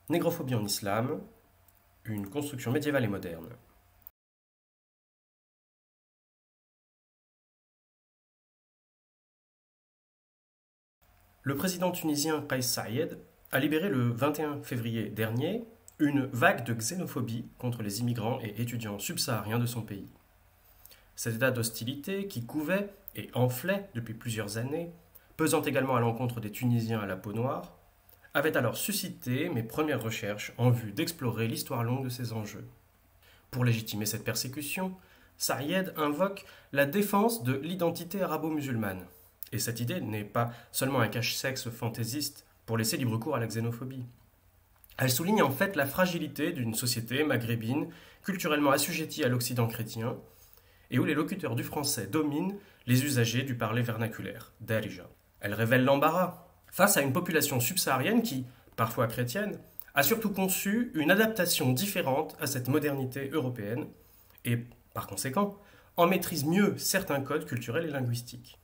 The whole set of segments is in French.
Négrophobie en islam, une construction médiévale et moderne. Le président tunisien Kais Saïed a libéré le 21 février dernier une vague de xénophobie contre les immigrants et étudiants subsahariens de son pays. Cet état d'hostilité qui couvait et enflait depuis plusieurs années, pesant également à l'encontre des Tunisiens à la peau noire, avait alors suscité mes premières recherches en vue d'explorer l'histoire longue de ces enjeux. Pour légitimer cette persécution, Saïed invoque la défense de l'identité arabo-musulmane. Et cette idée n'est pas seulement un cache-sexe fantaisiste pour laisser libre cours à la xénophobie. Elle souligne en fait la fragilité d'une société maghrébine culturellement assujettie à l'Occident chrétien et où les locuteurs du français dominent les usagers du parler vernaculaire, darija. Elle révèle l'embarras face à une population subsaharienne qui, parfois chrétienne, a surtout conçu une adaptation différente à cette modernité européenne et, par conséquent, en maîtrise mieux certains codes culturels et linguistiques.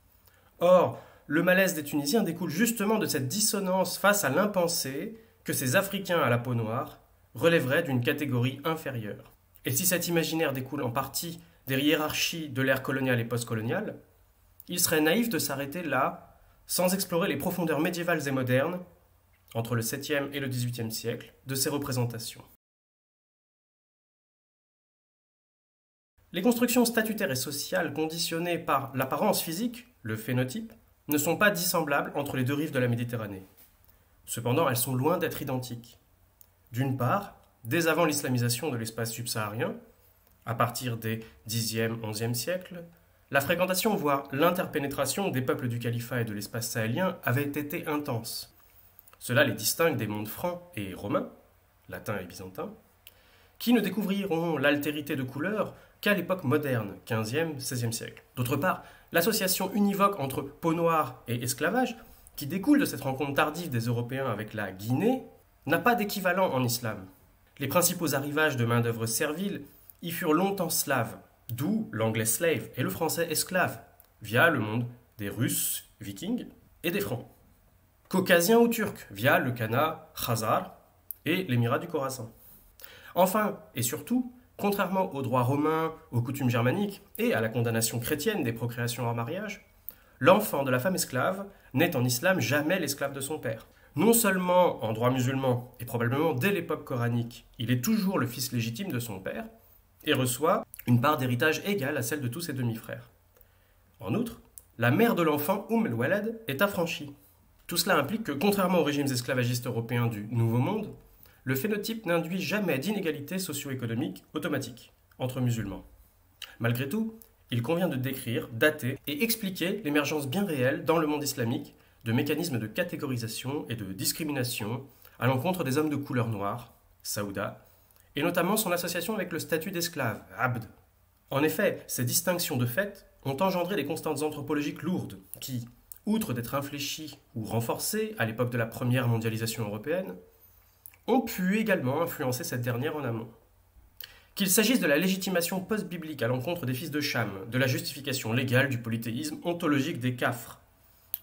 Or, le malaise des Tunisiens découle justement de cette dissonance face à l'impensé que ces Africains à la peau noire relèveraient d'une catégorie inférieure. Et si cet imaginaire découle en partie des hiérarchies de l'ère coloniale et postcoloniale, il serait naïf de s'arrêter là, sans explorer les profondeurs médiévales et modernes, entre le 7e et le 18e siècle, de ces représentations. Les constructions statutaires et sociales conditionnées par l'apparence physique, le phénotype, ne sont pas dissemblables entre les deux rives de la Méditerranée. Cependant, elles sont loin d'être identiques. D'une part, dès avant l'islamisation de l'espace subsaharien, à partir des 10e, 11e siècles, la fréquentation, voire l'interpénétration des peuples du califat et de l'espace sahélien avait été intense. Cela les distingue des mondes francs et romains, latins et byzantins, qui ne découvriront l'altérité de couleurs qu'à l'époque moderne, 15e, 16e siècle. D'autre part, l'association univoque entre peau noire et esclavage, qui découle de cette rencontre tardive des Européens avec la Guinée, n'a pas d'équivalent en islam. Les principaux arrivages de main-d'œuvre servile y furent longtemps slaves, d'où l'anglais slave et le français esclave, via le monde des Russes, vikings, et des Francs. Caucasiens ou turcs, via le Khanat, Khazar et l'émirat du Khorasan. Enfin, et surtout, contrairement aux droits romains, aux coutumes germaniques et à la condamnation chrétienne des procréations hors mariage, l'enfant de la femme esclave n'est en islam jamais l'esclave de son père. Non seulement en droit musulman, et probablement dès l'époque coranique, il est toujours le fils légitime de son père, et reçoit une part d'héritage égale à celle de tous ses demi-frères. En outre, la mère de l'enfant, el-Walad, est affranchie. Tout cela implique que, contrairement aux régimes esclavagistes européens du Nouveau Monde, le phénotype n'induit jamais d'inégalité socio-économique automatique entre musulmans. Malgré tout, il convient de décrire, dater et expliquer l'émergence bien réelle dans le monde islamique de mécanismes de catégorisation et de discrimination à l'encontre des hommes de couleur noire, Saouda, et notamment son association avec le statut d'esclave, Abd. En effet, ces distinctions de fait ont engendré des constantes anthropologiques lourdes qui, outre d'être infléchies ou renforcées à l'époque de la première mondialisation européenne, ont pu également influencer cette dernière en amont. Qu'il s'agisse de la légitimation post-biblique à l'encontre des fils de Cham, de la justification légale du polythéisme ontologique des Kafres,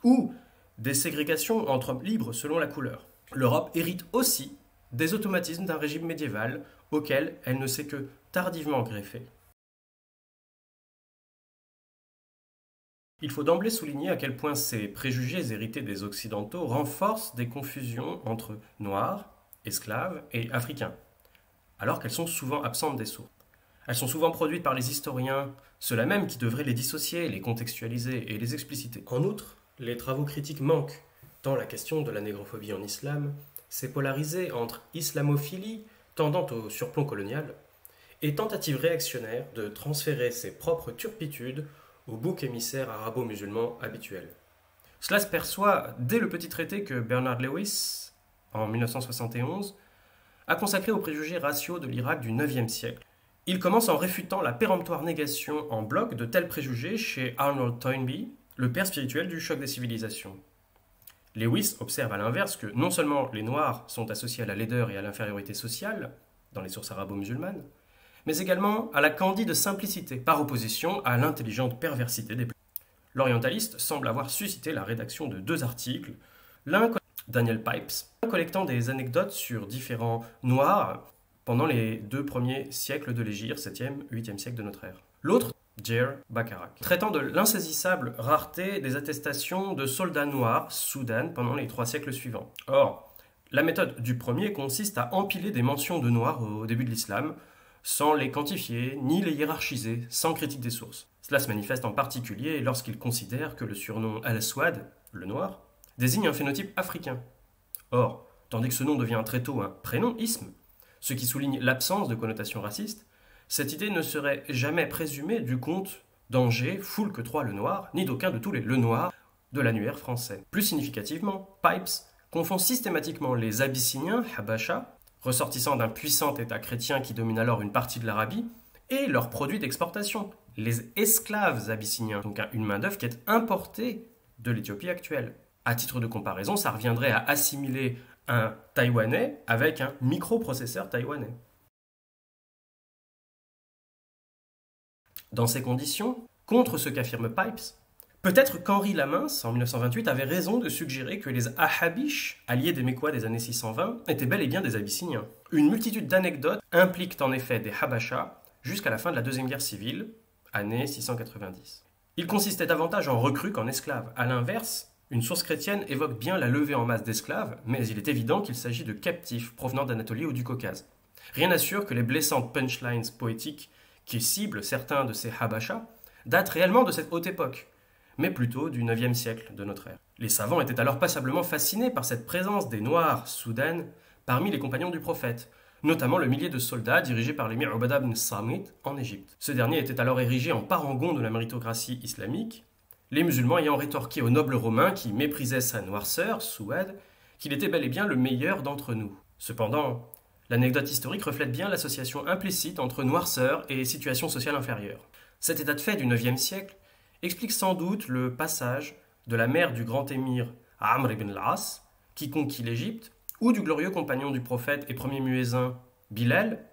ou des ségrégations entre hommes libres selon la couleur, l'Europe hérite aussi des automatismes d'un régime médiéval auquel elle ne s'est que tardivement greffée. Il faut d'emblée souligner à quel point ces préjugés hérités des Occidentaux renforcent des confusions entre noirs, esclaves et africains, alors qu'elles sont souvent absentes des sources. Elles sont souvent produites par les historiens, ceux-là même qui devraient les dissocier, les contextualiser et les expliciter. En outre, les travaux critiques manquent, tant la question de la négrophobie en islam s'est polarisée entre islamophilie, tendant au surplomb colonial, et tentative réactionnaire de transférer ses propres turpitudes au bouc émissaire arabo-musulman habituel. Cela se perçoit dès le petit traité que Bernard Lewis, en 1971, a consacré aux préjugés raciaux de l'Irak du IXe siècle. Il commence en réfutant la péremptoire négation en bloc de tels préjugés chez Arnold Toynbee, le père spirituel du choc des civilisations. Lewis observe à l'inverse que non seulement les Noirs sont associés à la laideur et à l'infériorité sociale, dans les sources arabo-musulmanes, mais également à la candide simplicité, par opposition à l'intelligente perversité des blancs. L'orientaliste semble avoir suscité la rédaction de 2 articles, l'un Daniel Pipes, collectant des anecdotes sur différents noirs pendant les 2 premiers siècles de l'Hégire, 7e, 8e siècle de notre ère. L'autre, Jair Bakarak, traitant de l'insaisissable rareté des attestations de soldats noirs Soudan pendant les 3 siècles suivants. Or, la méthode du premier consiste à empiler des mentions de noirs au début de l'islam, sans les quantifier ni les hiérarchiser, sans critique des sources. Cela se manifeste en particulier lorsqu'il considère que le surnom Al-Aswad, le noir, désigne un phénotype africain. Or, tandis que ce nom devient très tôt un prénom-isme, ce qui souligne l'absence de connotation raciste, cette idée ne serait jamais présumée du comte d'Angers, Foulque III le Noir, ni d'aucun de tous les Le Noirs de l'annuaire français. Plus significativement, Pipes confond systématiquement les Abyssiniens, Habasha, ressortissant d'un puissant État chrétien qui domine alors une partie de l'Arabie, et leurs produits d'exportation, les esclaves abyssiniens, donc une main-d'œuvre qui est importée de l'Éthiopie actuelle. À titre de comparaison, ça reviendrait à assimiler un Taïwanais avec un microprocesseur taïwanais. Dans ces conditions, contre ce qu'affirme Pipes, peut-être qu'Henri Lamince, en 1928, avait raison de suggérer que les Ahabish, alliés des Mécois des années 620, étaient bel et bien des Abyssiniens. Une multitude d'anecdotes impliquent en effet des Habasha jusqu'à la fin de la Deuxième Guerre civile, année 690. Ils consistaient davantage en recrues qu'en esclaves. À l'inverse, une source chrétienne évoque bien la levée en masse d'esclaves, mais il est évident qu'il s'agit de captifs provenant d'Anatolie ou du Caucase. Rien n'assure que les blessantes punchlines poétiques qui ciblent certains de ces Habasha datent réellement de cette haute époque, mais plutôt du 9e siècle de notre ère. Les savants étaient alors passablement fascinés par cette présence des Noirs soudaines parmi les compagnons du prophète, notamment le millier de soldats dirigé par l'émir Ubada ibn Samit en Égypte. Ce dernier était alors érigé en parangon de la méritocratie islamique, les musulmans ayant rétorqué aux nobles romains qui méprisaient sa noirceur, Souad, qu'il était bel et bien le meilleur d'entre nous. Cependant, l'anecdote historique reflète bien l'association implicite entre noirceur et situation sociale inférieure. Cet état de fait du IXe siècle explique sans doute le passage de la mère du grand émir Amr ibn al-As, qui conquit l'Égypte, ou du glorieux compagnon du prophète et premier muezzin Bilal,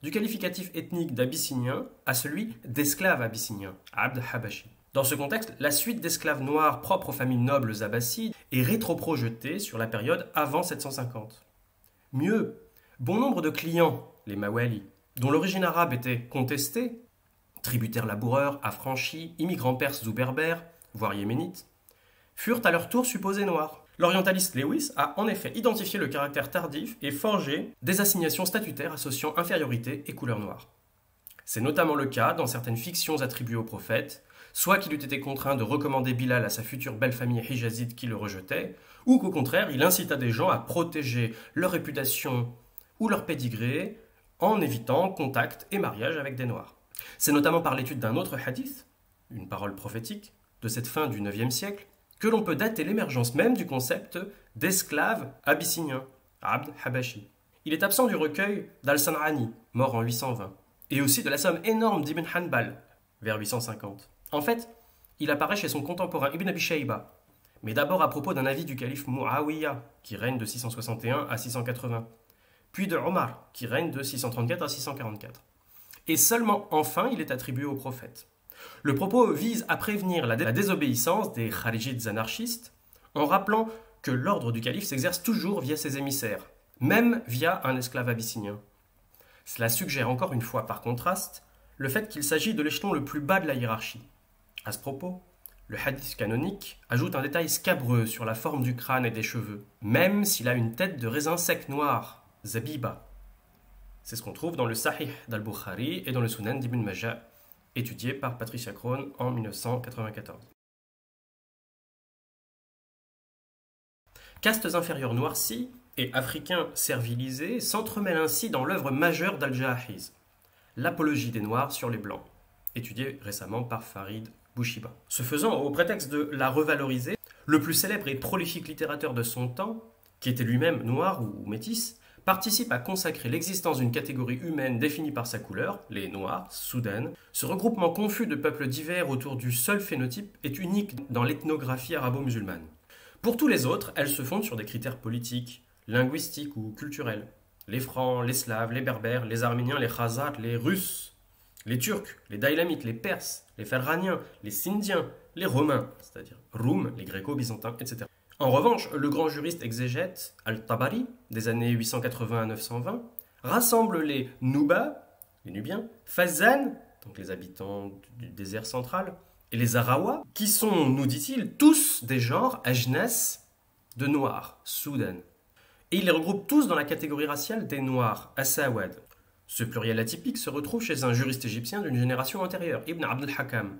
du qualificatif ethnique d'abyssinien à celui d'esclave abyssinien, Abd Habashi. Dans ce contexte, la suite d'esclaves noirs propres aux familles nobles abbassides est rétroprojetée sur la période avant 750. Mieux, bon nombre de clients, les Mawali, dont l'origine arabe était contestée, tributaires laboureurs, affranchis, immigrants perses ou berbères, voire yéménites, furent à leur tour supposés noirs. L'orientaliste Lewis a en effet identifié le caractère tardif et forgé des assignations statutaires associant infériorité et couleur noire. C'est notamment le cas dans certaines fictions attribuées au prophète, soit qu'il eût été contraint de recommander Bilal à sa future belle famille hijazite qui le rejetait, ou qu'au contraire il incita des gens à protéger leur réputation ou leur pédigré en évitant contact et mariage avec des noirs. C'est notamment par l'étude d'un autre hadith, une parole prophétique, de cette fin du IXe siècle, que l'on peut dater l'émergence même du concept d'esclave abyssinien, Abd Habashi. Il est absent du recueil d'Al-San'ani, mort en 820, et aussi de la somme énorme d'Ibn Hanbal, vers 850. En fait, il apparaît chez son contemporain Ibn Abi Shayba, mais d'abord à propos d'un avis du calife Muawiyah, qui règne de 661 à 680, puis de Omar, qui règne de 634 à 644. Et seulement enfin il est attribué au prophète. Le propos vise à prévenir la désobéissance des kharijites anarchistes en rappelant que l'ordre du calife s'exerce toujours via ses émissaires, même via un esclave abyssinien. Cela suggère encore une fois, par contraste, le fait qu'il s'agit de l'échelon le plus bas de la hiérarchie. À ce propos, le hadith canonique ajoute un détail scabreux sur la forme du crâne et des cheveux, même s'il a une tête de raisin sec noir, zabiba. C'est ce qu'on trouve dans le Sahih d'Al-Bukhari et dans le Sunan d'Ibn Majah, étudié par Patricia Crone en 1994. Castes inférieures noircies et africains servilisés s'entremêlent ainsi dans l'œuvre majeure d'Al-Jahiz, l'apologie des Noirs sur les Blancs, étudiée récemment par Farid Bouchiba. Ce faisant, au prétexte de la revaloriser, le plus célèbre et prolifique littérateur de son temps, qui était lui-même noir ou métis, participe à consacrer l'existence d'une catégorie humaine définie par sa couleur, les Noirs, soudaines. Ce regroupement confus de peuples divers autour du seul phénotype est unique dans l'ethnographie arabo-musulmane. Pour tous les autres, elle se fonde sur des critères politiques, linguistiques ou culturels. Les Francs, les Slaves, les Berbères, les Arméniens, les Khazars, les Russes, les Turcs, les Daylamites, les Perses, les Ferraniens, les Sindiens, les Romains, c'est-à-dire Roum, les Gréco-Byzantins, etc. En revanche, le grand juriste exégète Al-Tabari, des années 880 à 920, rassemble les Nuba, les Nubiens, Fazan, donc les habitants du désert central, et les Arawa, qui sont, nous dit-il, tous des genres ajnas de noirs, Soudan. Et il les regroupe tous dans la catégorie raciale des noirs, Asawad. Ce pluriel atypique se retrouve chez un juriste égyptien d'une génération antérieure, Ibn Abd al-Hakam,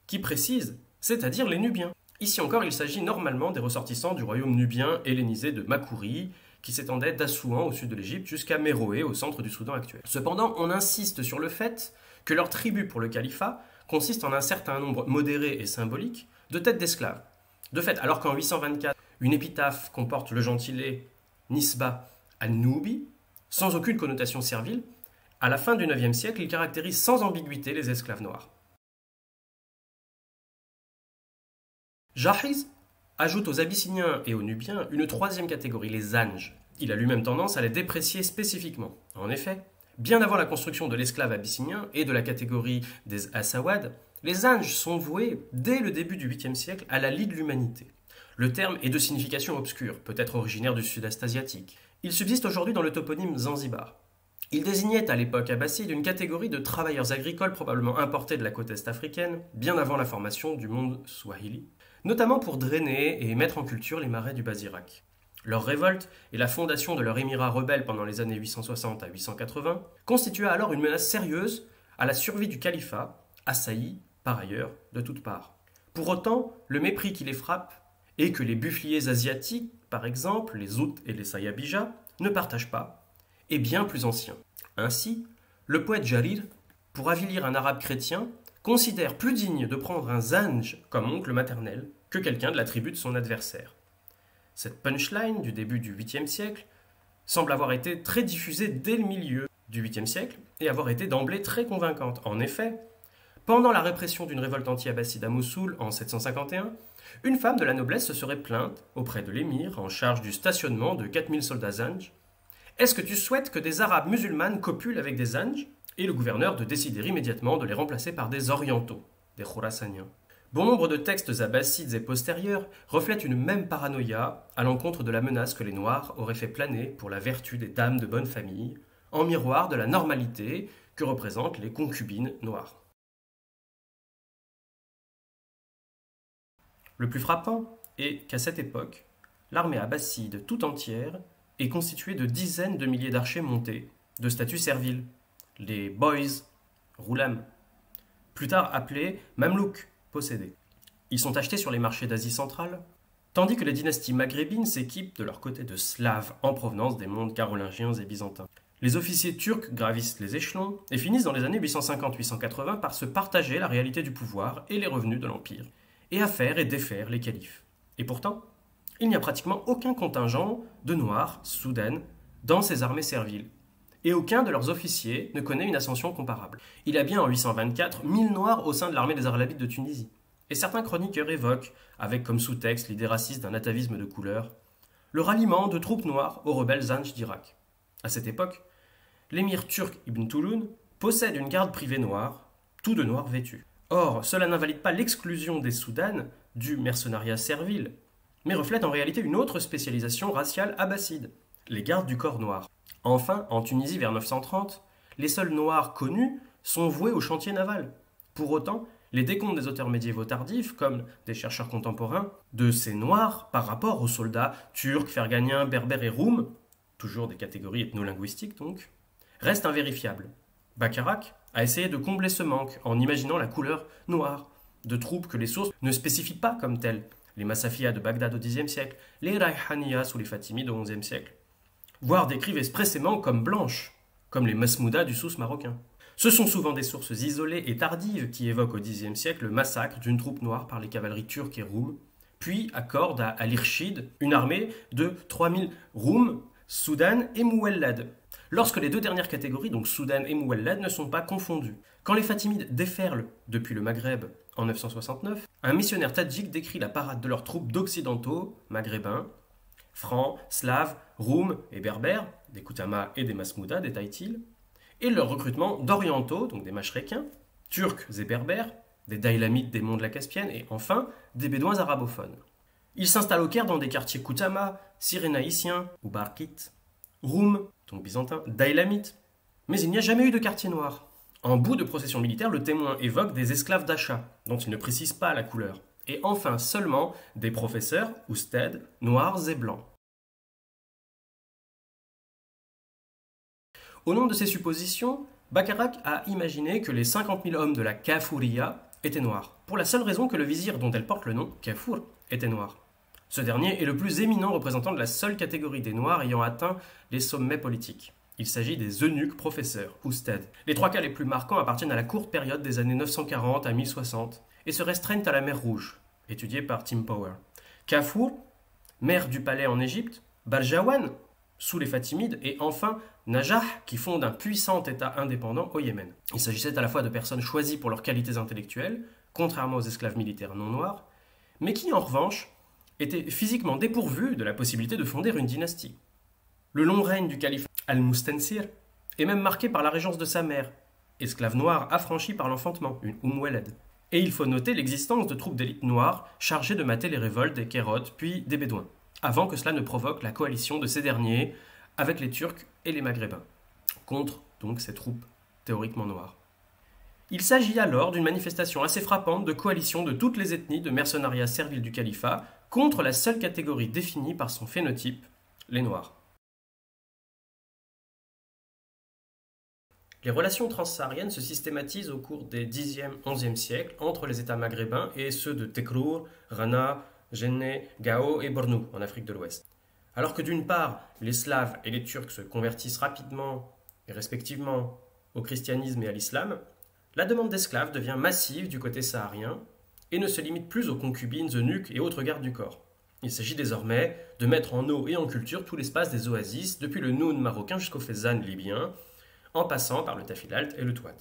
qui précise, c'est-à-dire les Nubiens. Ici encore, il s'agit normalement des ressortissants du royaume nubien hellénisé de Makuri, qui s'étendait d'Assouan au sud de l'Égypte jusqu'à Méroé au centre du Soudan actuel. Cependant, on insiste sur le fait que leur tribut pour le califat consiste en un certain nombre modéré et symbolique de têtes d'esclaves. De fait, alors qu'en 824, une épitaphe comporte le gentilé Nisba al-Nubi, sans aucune connotation servile, à la fin du IXe siècle, il caractérise sans ambiguïté les esclaves noirs. Jahiz ajoute aux Abyssiniens et aux Nubiens une troisième catégorie, les Anges. Il a lui-même tendance à les déprécier spécifiquement. En effet, bien avant la construction de l'esclave abyssinien et de la catégorie des Assawad, les Anges sont voués, dès le début du 8e siècle, à la lie de l'humanité. Le terme est de signification obscure, peut-être originaire du sud-est asiatique. Il subsiste aujourd'hui dans le toponyme Zanzibar. Il désignait à l'époque abbasside une catégorie de travailleurs agricoles probablement importés de la côte est africaine, bien avant la formation du monde swahili, notamment pour drainer et mettre en culture les marais du Bas-Irak. Leur révolte et la fondation de leur émirat rebelle pendant les années 860 à 880 constitua alors une menace sérieuse à la survie du califat, assailli, par ailleurs, de toutes parts. Pour autant, le mépris qui les frappe est que les buffliers asiatiques, par exemple, les Zout et les Sayabija, ne partagent pas, est bien plus ancien. Ainsi, le poète Jarir, pour avilir un arabe chrétien, considère plus digne de prendre un zanj comme oncle maternel que quelqu'un de la tribu de son adversaire. Cette punchline du début du 8e siècle semble avoir été très diffusée dès le milieu du 8e siècle et avoir été d'emblée très convaincante. En effet, pendant la répression d'une révolte anti-abbasside à Mossoul en 751, une femme de la noblesse se serait plainte auprès de l'émir en charge du stationnement de 4000 soldats zanj. Est-ce que tu souhaites que des arabes musulmanes copulent avec des zanj? Et le gouverneur de décider immédiatement de les remplacer par des orientaux, des khorasaniens. Bon nombre de textes abbassides et postérieurs reflètent une même paranoïa à l'encontre de la menace que les Noirs auraient fait planer pour la vertu des dames de bonne famille, en miroir de la normalité que représentent les concubines noires. Le plus frappant est qu'à cette époque, l'armée abbasside tout entière est constituée de dizaines de milliers d'archers montés, de statut servile, les boys, roulam, plus tard appelés mamelouks, possédés. Ils sont achetés sur les marchés d'Asie centrale, tandis que les dynasties maghrébines s'équipent de leur côté de Slaves en provenance des mondes carolingiens et byzantins. Les officiers turcs gravissent les échelons et finissent dans les années 850-880 par se partager la réalité du pouvoir et les revenus de l'Empire, et à faire et défaire les califes. Et pourtant, il n'y a pratiquement aucun contingent de Noirs, Soudan, dans ces armées serviles. Et aucun de leurs officiers ne connaît une ascension comparable. Il y a bien en 824 1000 Noirs au sein de l'armée des Arlabides de Tunisie. Et certains chroniqueurs évoquent, avec comme sous-texte l'idée raciste d'un atavisme de couleur, le ralliement de troupes noires aux rebelles Zanj d'Irak. À cette époque, l'émir turc Ibn Touloun possède une garde privée noire, tout de noir vêtu. Or, cela n'invalide pas l'exclusion des Soudanes du mercenariat servile, mais reflète en réalité une autre spécialisation raciale abbasside, les gardes du corps noir. Enfin, en Tunisie vers 930, les seuls noirs connus sont voués au chantier naval. Pour autant, les décomptes des auteurs médiévaux tardifs, comme des chercheurs contemporains, de ces noirs par rapport aux soldats turcs, ferganiens, berbères et roums, toujours des catégories ethno-linguistiques donc, restent invérifiables. Bacharach a essayé de combler ce manque en imaginant la couleur noire de troupes que les sources ne spécifient pas comme telles, les Massafiyas de Bagdad au Xe siècle, les Rayhaniyas ou les Fatimides au XIe siècle, voire décrivent expressément comme blanches, comme les Masmoudas du Souss marocain. Ce sont souvent des sources isolées et tardives qui évoquent au Xe siècle le massacre d'une troupe noire par les cavaleries turques et roumes, puis accordent à Al-Irshid une armée de 3000 Roums, Soudan et Mouwellad, lorsque les deux dernières catégories, donc Soudan et Mouwellad, ne sont pas confondues. Quand les Fatimides déferlent depuis le Maghreb en 969, un missionnaire tadjik décrit la parade de leurs troupes d'occidentaux, maghrébins, francs, slaves, roums et berbères, des Koutama et des Masmoudas, détaille-t-il, et leur recrutement d'orientaux, donc des Machrékiens, turcs et berbères, des Daylamites des monts de la Caspienne, et enfin des Bédouins arabophones. Ils s'installent au Caire dans des quartiers Koutama, cyrénaïciens ou barkites, Roum, donc byzantins, daylamites. Mais il n'y a jamais eu de quartier noir. En bout de procession militaire, le témoin évoque des esclaves d'achat, dont il ne précise pas la couleur. Et enfin seulement des professeurs, ou stèdes, noirs et blancs. Au nom de ces suppositions, Bacharach a imaginé que les 50 000 hommes de la Kafouria étaient noirs, pour la seule raison que le vizir dont elle porte le nom, Kafur, était noir. Ce dernier est le plus éminent représentant de la seule catégorie des noirs ayant atteint les sommets politiques. Il s'agit des eunuques professeurs, ou stèdes. Les trois cas les plus marquants appartiennent à la courte période des années 940 à 1060 et se restreignent à la mer Rouge, étudiée par Tim Power. Kafur, maire du palais en Égypte, Baljawan, sous les Fatimides, et enfin Najah, qui fonde un puissant État indépendant au Yémen. Il s'agissait à la fois de personnes choisies pour leurs qualités intellectuelles, contrairement aux esclaves militaires non noirs, mais qui en revanche étaient physiquement dépourvues de la possibilité de fonder une dynastie. Le long règne du calife Al-Mustansir est même marqué par la régence de sa mère, esclave noire affranchie par l'enfantement, une Waled. Et il faut noter l'existence de troupes d'élite noires chargées de mater les révoltes des Kérotes puis des Bédouins, avant que cela ne provoque la coalition de ces derniers avec les Turcs et les Maghrébins, contre donc ces troupes théoriquement noires. Il s'agit alors d'une manifestation assez frappante de coalition de toutes les ethnies de mercenariat servile du califat contre la seule catégorie définie par son phénotype, les Noirs. Les relations transsahariennes se systématisent au cours des 10e, 11e siècles entre les États maghrébins et ceux de Tekrour, Rana, Jenne, Gao et Bornou en Afrique de l'Ouest. Alors que d'une part, les Slaves et les Turcs se convertissent rapidement et respectivement au christianisme et à l'islam, la demande d'esclaves devient massive du côté saharien et ne se limite plus aux concubines, eunuques et autres gardes du corps. Il s'agit désormais de mettre en eau et en culture tout l'espace des oasis, depuis le Noun marocain jusqu'au Fezzan libyen, en passant par le Tafilalt et le Touat.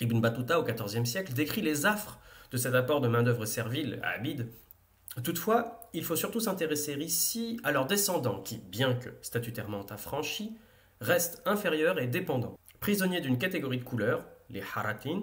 Ibn Battuta, au XIVe siècle, décrit les affres de cet apport de main-d'œuvre servile à Abid. Toutefois, il faut surtout s'intéresser ici à leurs descendants qui, bien que statutairement affranchis, restent inférieurs et dépendants. Prisonniers d'une catégorie de couleur, les Haratin,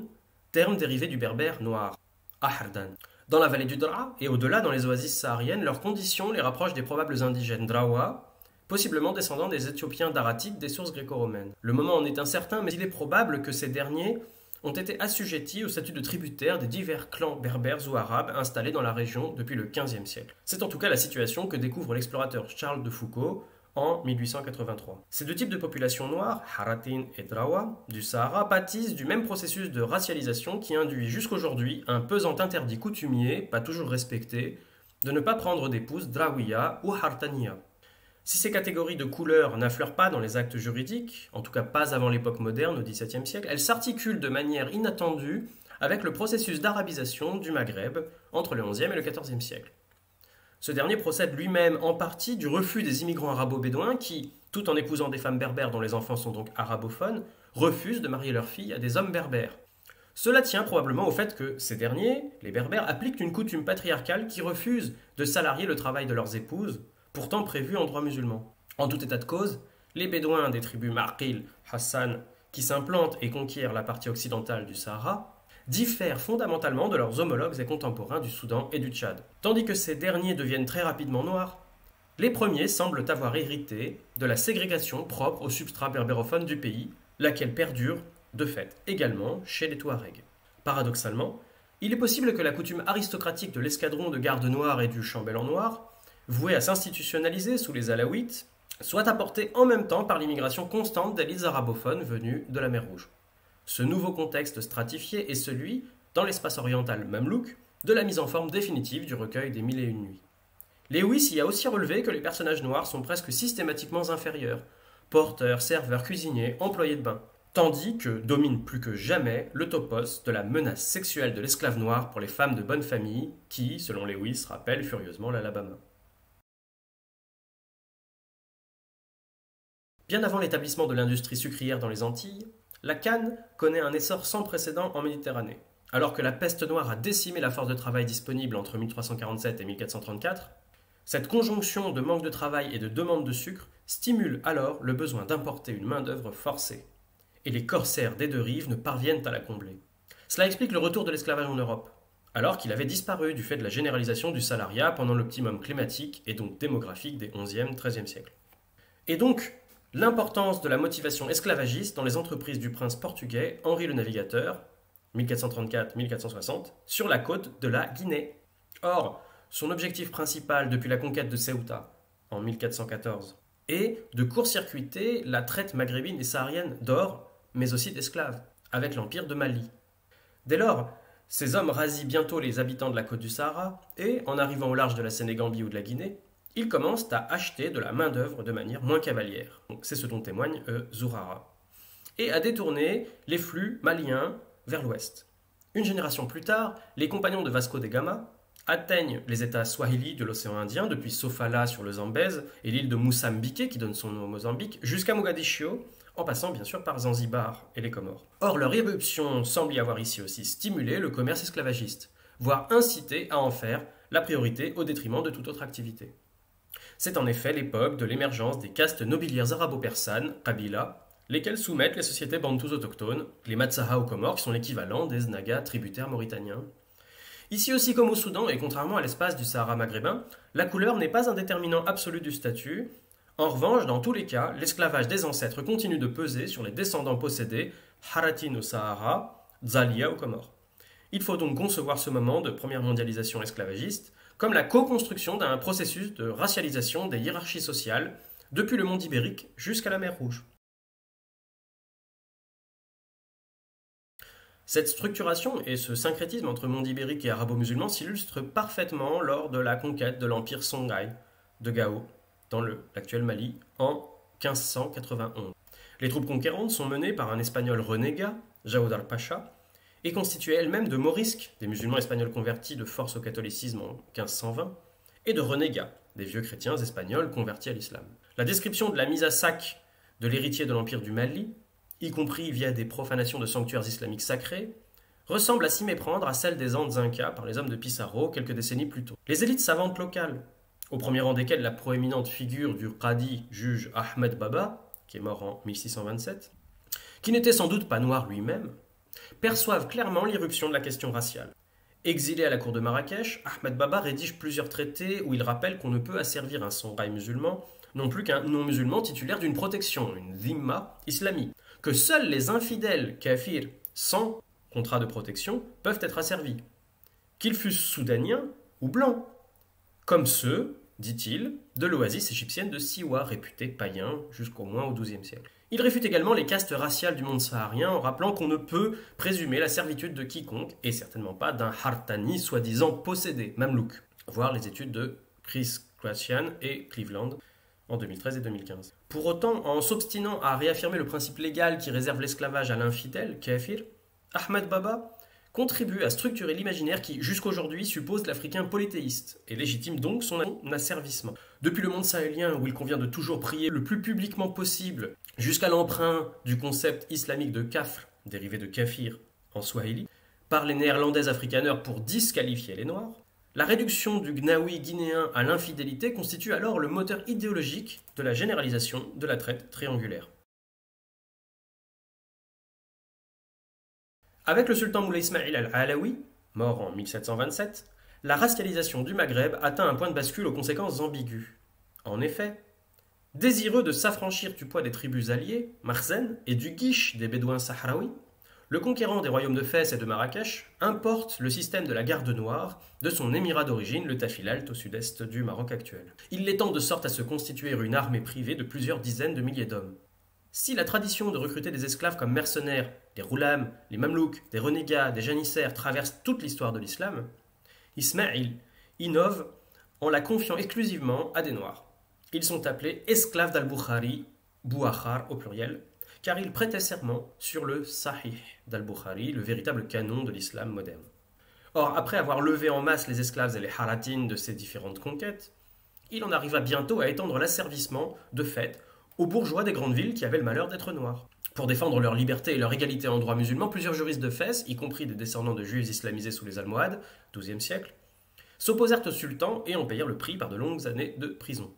terme dérivé du berbère noir, Ahardan. Dans la vallée du Dra et au-delà dans les oasis sahariennes, leurs conditions les rapprochent des probables indigènes Drawa, possiblement descendants des Éthiopiens daratites des sources gréco-romaines. Le moment en est incertain, mais il est probable que ces derniers ont été assujettis au statut de tributaires des divers clans berbères ou arabes installés dans la région depuis le XVe siècle. C'est en tout cas la situation que découvre l'explorateur Charles de Foucault en 1883. Ces deux types de populations noires, Haratin et Drawa, du Sahara, pâtissent du même processus de racialisation qui induit jusqu'aujourd'hui un pesant interdit coutumier, pas toujours respecté, de ne pas prendre d'épouse Drawiya ou Hartaniya. Si ces catégories de couleurs n'affleurent pas dans les actes juridiques, en tout cas pas avant l'époque moderne au XVIIe siècle, elles s'articulent de manière inattendue avec le processus d'arabisation du Maghreb entre le XIe et le XIVe siècle. Ce dernier procède lui-même en partie du refus des immigrants arabo-bédouins qui, tout en épousant des femmes berbères dont les enfants sont donc arabophones, refusent de marier leurs filles à des hommes berbères. Cela tient probablement au fait que ces derniers, les berbères, appliquent une coutume patriarcale qui refuse de salarier le travail de leurs épouses, pourtant prévu en droit musulman. En tout état de cause, les Bédouins des tribus Marqil, Hassan, qui s'implantent et conquièrent la partie occidentale du Sahara, diffèrent fondamentalement de leurs homologues et contemporains du Soudan et du Tchad. Tandis que ces derniers deviennent très rapidement noirs, les premiers semblent avoir hérité de la ségrégation propre au substrat berbérophone du pays, laquelle perdure, de fait, également chez les Touaregs. Paradoxalement, il est possible que la coutume aristocratique de l'escadron de garde noirs et du chambellan noir, voué à s'institutionnaliser sous les Alaouites, soit apporté en même temps par l'immigration constante d'élites arabophones venues de la mer Rouge. Ce nouveau contexte stratifié est celui, dans l'espace oriental mamelouk, de la mise en forme définitive du recueil des Mille et une nuits. Lewis y a aussi relevé que les personnages noirs sont presque systématiquement inférieurs, porteurs, serveurs, cuisiniers, employés de bain, tandis que domine plus que jamais le topos de la menace sexuelle de l'esclave noir pour les femmes de bonne famille qui, selon Lewis, rappelle furieusement l'Alabama. Bien avant l'établissement de l'industrie sucrière dans les Antilles, la canne connaît un essor sans précédent en Méditerranée. Alors que la peste noire a décimé la force de travail disponible entre 1347 et 1434, cette conjonction de manque de travail et de demande de sucre stimule alors le besoin d'importer une main-d'œuvre forcée. Et les corsaires des deux rives ne parviennent à la combler. Cela explique le retour de l'esclavage en Europe. alors qu'il avait disparu du fait de la généralisation du salariat pendant l'optimum climatique et donc démographique des 11e, 13e siècles. Et donc, l'importance de la motivation esclavagiste dans les entreprises du prince portugais Henri le Navigateur, 1434-1460, sur la côte de la Guinée. Or, son objectif principal depuis la conquête de Ceuta, en 1414, est de court-circuiter la traite maghrébine et saharienne d'or, mais aussi d'esclaves, avec l'empire de Mali. Dès lors, ces hommes rasient bientôt les habitants de la côte du Sahara et, en arrivant au large de la Sénégambie ou de la Guinée, ils commencent à acheter de la main-d'œuvre de manière moins cavalière. C'est ce dont témoigne Zurara. Et à détourner les flux maliens vers l'ouest. Une génération plus tard, les compagnons de Vasco de Gama atteignent les États swahili de l'océan Indien, depuis Sofala sur le Zambèze et l'île de Mozambique, qui donne son nom au Mozambique, jusqu'à Mogadiscio, en passant bien sûr par Zanzibar et les Comores. Or, leur irruption semble y avoir ici aussi stimulé le commerce esclavagiste, voire incité à en faire la priorité au détriment de toute autre activité. C'est en effet l'époque de l'émergence des castes nobiliaires arabo-persanes, Kabila, lesquelles soumettent les sociétés bantoues autochtones, les Matsaha aux Comores, qui sont l'équivalent des Znaga tributaires mauritaniens. Ici aussi comme au Soudan, et contrairement à l'espace du Sahara maghrébin, la couleur n'est pas un déterminant absolu du statut. En revanche, dans tous les cas, l'esclavage des ancêtres continue de peser sur les descendants possédés, Haratin au Sahara, Dzalia aux Comores. Il faut donc concevoir ce moment de première mondialisation esclavagiste comme la co-construction d'un processus de racialisation des hiérarchies sociales depuis le monde ibérique jusqu'à la mer Rouge. Cette structuration et ce syncrétisme entre monde ibérique et arabo-musulman s'illustrent parfaitement lors de la conquête de l'empire Songhai de Gao dans l'actuel Mali en 1591. Les troupes conquérantes sont menées par un espagnol renégat, Jaoudar Pacha, et constituées elles-mêmes de morisques, des musulmans espagnols convertis de force au catholicisme en 1520, et de renégats, des vieux chrétiens espagnols convertis à l'islam. La description de la mise à sac de l'héritier de l'empire du Mali, y compris via des profanations de sanctuaires islamiques sacrés, ressemble à s'y méprendre à celle des Andes incas par les hommes de Pizarro quelques décennies plus tôt. Les élites savantes locales, au premier rang desquelles la proéminente figure du qadi juge Ahmed Baba, qui est mort en 1627, qui n'était sans doute pas noir lui-même, perçoivent clairement l'irruption de la question raciale. Exilé à la cour de Marrakech, Ahmed Baba rédige plusieurs traités où il rappelle qu'on ne peut asservir un samouraï musulman non plus qu'un non-musulman titulaire d'une protection, une dhimma islamique, que seuls les infidèles kafirs sans contrat de protection peuvent être asservis, qu'ils fussent soudaniens ou blancs, comme ceux, dit-il, de l'oasis égyptienne de Siwa, réputés païens jusqu'au moins au XIIe siècle. Il réfute également les castes raciales du monde saharien en rappelant qu'on ne peut présumer la servitude de quiconque, et certainement pas d'un Hartani soi-disant possédé, Mamelouk. Voir les études de Chris Kratian et Cleveland en 2013 et 2015. Pour autant, en s'obstinant à réaffirmer le principe légal qui réserve l'esclavage à l'infidèle, kafir, Ahmed Baba contribue à structurer l'imaginaire qui, jusqu'aujourd'hui, suppose l'Africain polythéiste et légitime donc son asservissement. Depuis le monde sahélien, où il convient de toujours prier le plus publiquement possible, jusqu'à l'emprunt du concept islamique de kafr, dérivé de kafir en swahili, par les néerlandais afrikaners pour disqualifier les Noirs, la réduction du gnawi guinéen à l'infidélité constitue alors le moteur idéologique de la généralisation de la traite triangulaire. Avec le sultan Moulay Ismail al-Alawi, mort en 1727, la racialisation du Maghreb atteint un point de bascule aux conséquences ambiguës. En effet, désireux de s'affranchir du poids des tribus alliées, Marzen, et du guiche des Bédouins sahraouis, le conquérant des royaumes de Fès et de Marrakech importe le système de la garde noire de son émirat d'origine, le Tafilalt, au sud-est du Maroc actuel. Il l'étend de sorte à se constituer une armée privée de plusieurs dizaines de milliers d'hommes. Si la tradition de recruter des esclaves comme mercenaires, des roulams, les mamelouks, des renégats, des janissaires traverse toute l'histoire de l'islam, Ismaïl innove en la confiant exclusivement à des noirs. Ils sont appelés esclaves d'Al-Bukhari, Bouakhar au pluriel, car ils prêtaient serment sur le Sahih d'Al-Bukhari, le véritable canon de l'islam moderne. Or, après avoir levé en masse les esclaves et les haratines de ces différentes conquêtes, il en arriva bientôt à étendre l'asservissement, de fait, aux bourgeois des grandes villes qui avaient le malheur d'être noirs. Pour défendre leur liberté et leur égalité en droit musulman, plusieurs juristes de Fès, y compris des descendants de juifs islamisés sous les Almohades, XIIe siècle, s'opposèrent au sultan et en payèrent le prix par de longues années de prison.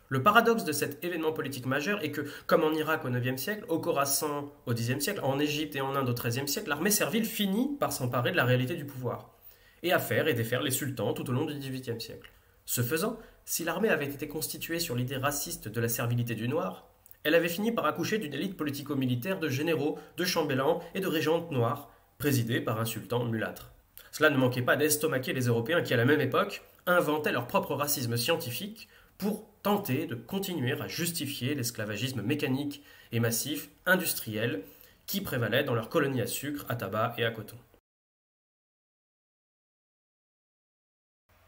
Le paradoxe de cet événement politique majeur est que, comme en Irak au IXe siècle, au Khorasan au Xe siècle, en Égypte et en Inde au XIIIe siècle, l'armée servile finit par s'emparer de la réalité du pouvoir. et à faire et défaire les sultans tout au long du XVIIIe siècle. Ce faisant, si l'armée avait été constituée sur l'idée raciste de la servilité du noir, elle avait fini par accoucher d'une élite politico-militaire de généraux, de chambellans et de régentes noirs, présidée par un sultan mulâtre. Cela ne manquait pas d'estomaquer les Européens qui, à la même époque, inventaient leur propre racisme scientifique pour tenter de continuer à justifier l'esclavagisme mécanique et massif, industriel, qui prévalait dans leurs colonies à sucre, à tabac et à coton.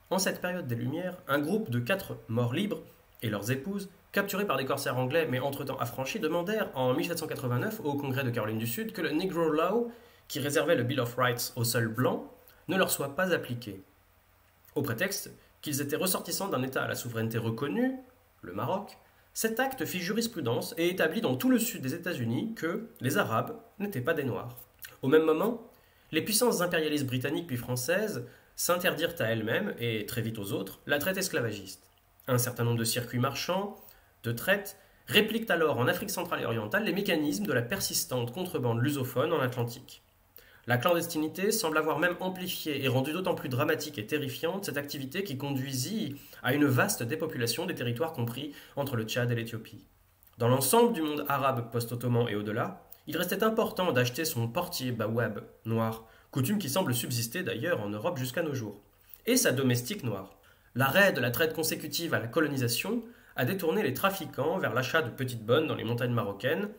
En cette période des Lumières, un groupe de 4 morts libres et leurs épouses, capturés par des corsaires anglais mais entre-temps affranchis, demandèrent en 1789 au Congrès de Caroline du Sud que le Negro Law, qui réservait le Bill of Rights aux seuls blancs, ne leur soit pas appliqué, au prétexte qu'ils étaient ressortissants d'un État à la souveraineté reconnue, le Maroc. Cet acte fit jurisprudence et établit dans tout le sud des États-Unis que les Arabes n'étaient pas des Noirs. Au même moment, les puissances impérialistes britanniques puis françaises s'interdirent à elles-mêmes, et très vite aux autres, la traite esclavagiste. Un certain nombre de circuits marchands, de traite, répliquent alors en Afrique centrale et orientale les mécanismes de la persistante contrebande lusophone en Atlantique. La clandestinité semble avoir même amplifié et rendu d'autant plus dramatique et terrifiante cette activité qui conduisit à une vaste dépopulation des territoires compris entre le Tchad et l'Éthiopie. Dans l'ensemble du monde arabe post-ottoman et au-delà, il restait important d'acheter son portier bawab noir, coutume qui semble subsister d'ailleurs en Europe jusqu'à nos jours, et sa domestique noire. L'arrêt de la traite consécutive à la colonisation a détourné les trafiquants vers l'achat de petites bonnes dans les montagnes marocaines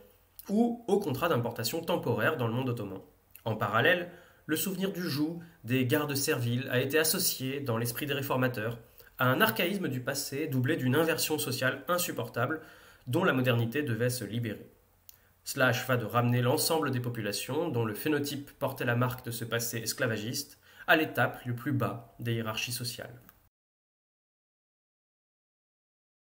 ou au contrat d'importation temporaire dans le monde ottoman. En parallèle, le souvenir du joug, des gardes serviles, a été associé, dans l'esprit des réformateurs, à un archaïsme du passé doublé d'une inversion sociale insupportable dont la modernité devait se libérer. Cela acheva de ramener l'ensemble des populations, dont le phénotype portait la marque de ce passé esclavagiste, à l'étape le plus bas des hiérarchies sociales.